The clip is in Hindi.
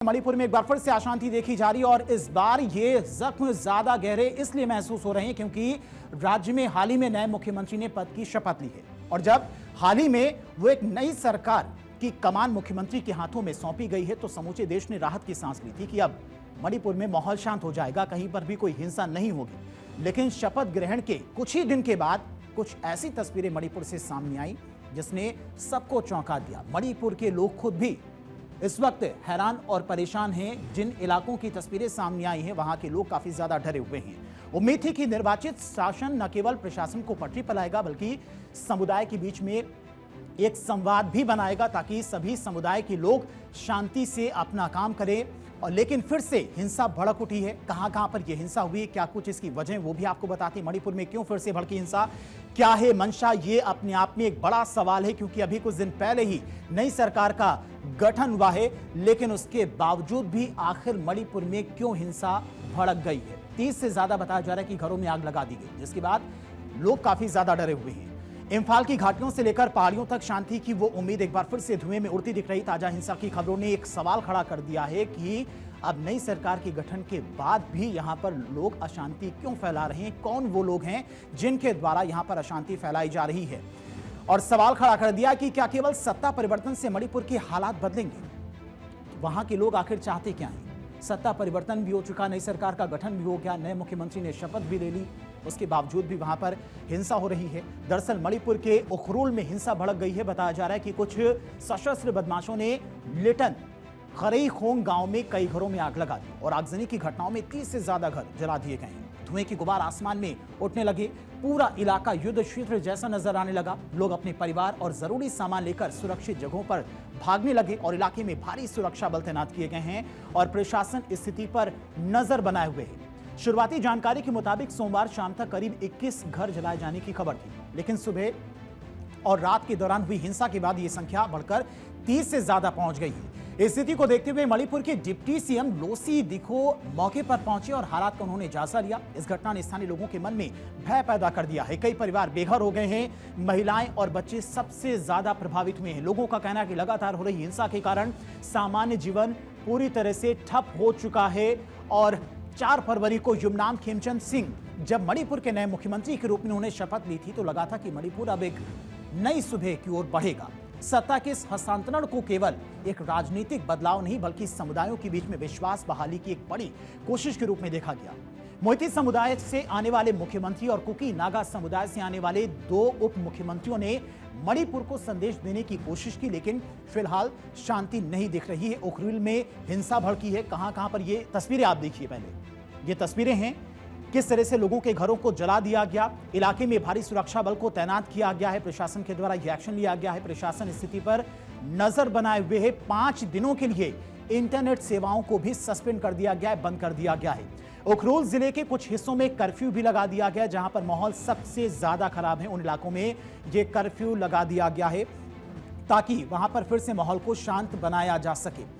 मणिपुर में एक बार फिर से अशांति देखी जा रही है और इस बार ये जख्म ज्यादा गहरे इसलिए महसूस हो रहे हैं क्योंकि राज्य में हाल ही में नए मुख्यमंत्री ने पद की शपथ ली है। और जब हाल ही में वो एक नई सरकार की कमान मुख्यमंत्री के हाथों में सौंपी गई है तो समूचे देश ने राहत की सांस ली थी कि अब मणिपुर में माहौल शांत हो जाएगा, कहीं पर भी कोई हिंसा नहीं होगी। लेकिन शपथ ग्रहण के कुछ ही दिन के बाद कुछ ऐसी तस्वीरें मणिपुर से सामने आई जिसने सबको चौंका दिया। मणिपुर के लोग खुद भी इस वक्त हैरान और परेशान हैं। जिन इलाकों की तस्वीरें सामने आई हैं वहां के लोग काफी ज्यादा डरे हुए हैं। उम्मीद थी कि निर्वाचित शासन न केवल प्रशासन को पटरी पर लाएगा बल्कि समुदाय के बीच में एक संवाद भी बनाएगा ताकि सभी समुदाय के लोग शांति से अपना काम करें। और लेकिन फिर से हिंसा भड़क उठी है। कहां कहां पर यह हिंसा हुई, क्या कुछ इसकी वजह वो भी आपको बताते हैं। मणिपुर में क्यों फिर से भड़की हिंसा, क्या है मंशा, ये अपने आप में एक बड़ा सवाल है क्योंकि अभी कुछ दिन पहले ही नई सरकार का गठन हुआ है। लेकिन उसके बावजूद भी आखिर मणिपुर में क्यों हिंसा भड़क गई है। 30 से ज्यादा बताया जा रहा है कि घरों में आग लगा दी गई, जिसके बाद लोग काफी ज्यादा डरे हुए हैं। इम्फाल की घाटियों से लेकर पहाड़ियों तक शांति की वो उम्मीद एक बार फिर से धुएं में उड़ती दिख रही। ताजा हिंसा की खबरों ने एक सवाल खड़ा कर दिया है कि अब नई सरकार के गठन के बाद भी यहां पर लोग अशांति क्यों फैला रहे हैं, कौन वो लोग हैं जिनके द्वारा यहां पर अशांति फैलाई जा रही है। और सवाल खड़ा कर दिया कि क्या केवल सत्ता परिवर्तन से मणिपुर के हालात बदलेंगे। वहां के लोग आखिर चाहते क्या हैं। सत्ता परिवर्तन भी हो चुका, नई सरकार का गठन भी हो गया, नए मुख्यमंत्री ने शपथ भी ले ली, उसके बावजूद भी वहां पर हिंसा हो रही है। दरअसल मणिपुर के उखरुल में हिंसा भड़क गई है। बताया जा रहा है कि कुछ सशस्त्र बदमाशों ने लिटन खरईखोंग गांव में कई घरों में आग लगा दी और आगजनी की घटनाओं में 30 से ज्यादा घर जला दिए गए हैं। धुएं की गुबार आसमान में उठने लगे, पूरा इलाका युद्ध क्षेत्र जैसा नजर आने लगा। लोग अपने परिवार और जरूरी सामान लेकर सुरक्षित जगहों पर भागने लगे और इलाके में भारी सुरक्षा बल तैनात किए गए हैं और प्रशासन स्थिति पर नजर बनाए हुए है। शुरुआती जानकारी के मुताबिक सोमवार शाम तक करीब 21 घर जलाए जाने की खबर थी, लेकिन सुबह और रात के दौरान हुई हिंसा के बाद यह संख्या बढ़कर 30 से ज्यादा पहुंच गई है। इस स्थिति को देखते हुए मणिपुर के डिप्टी सीएम लोसी दिखो मौके पर पहुंचे और हालात का उन्होंने जायजा लिया। इस घटना ने स्थानीय लोगों के मन में भय पैदा कर दिया है। कई परिवार बेघर हो गए हैं, महिलाएं और बच्चे सबसे ज्यादा प्रभावित हुए हैं। लोगों का कहना है कि लगातार हो रही हिंसा के कारण सामान्य जीवन पूरी तरह से ठप हो चुका है। और 4 फरवरी को युमनाम खेमचंद सिंह जब मणिपुर के नए मुख्यमंत्री के रूप में उन्होंने शपथ ली थी तो लगा था कि मणिपुर अब एक नई सुबह की ओर बढ़ेगा। सत्ता के इस हस्तांतरण को केवल एक राजनीतिक बदलाव नहीं बल्कि समुदायों के बीच में विश्वास बहाली की एक बड़ी कोशिश के रूप में देखा गया। मोइती समुदाय से आने वाले मुख्यमंत्री और कुकी नागा समुदाय से आने वाले 2 उप मुख्यमंत्रियों ने मणिपुर को संदेश देने की कोशिश की, लेकिन फिलहाल शांति नहीं दिख रही है। उखरुल में हिंसा भड़की है। कहां कहां पर ये तस्वीरें आप देखिए। पहले ये तस्वीरें हैं किस तरह से लोगों के घरों को जला दिया गया। इलाके में भारी सुरक्षा बल को तैनात किया गया है। प्रशासन के द्वारा यह एक्शन लिया गया है। प्रशासन स्थिति पर नजर बनाए हुए है। 5 दिनों के लिए इंटरनेट सेवाओं को भी सस्पेंड कर दिया गया है, बंद कर दिया गया है। उखरुल जिले के कुछ हिस्सों में कर्फ्यू भी लगा दिया गया, जहां पर माहौल सबसे ज्यादा खराब है उन इलाकों में यह कर्फ्यू लगा दिया गया है ताकि वहां पर फिर से माहौल को शांत बनाया जा सके।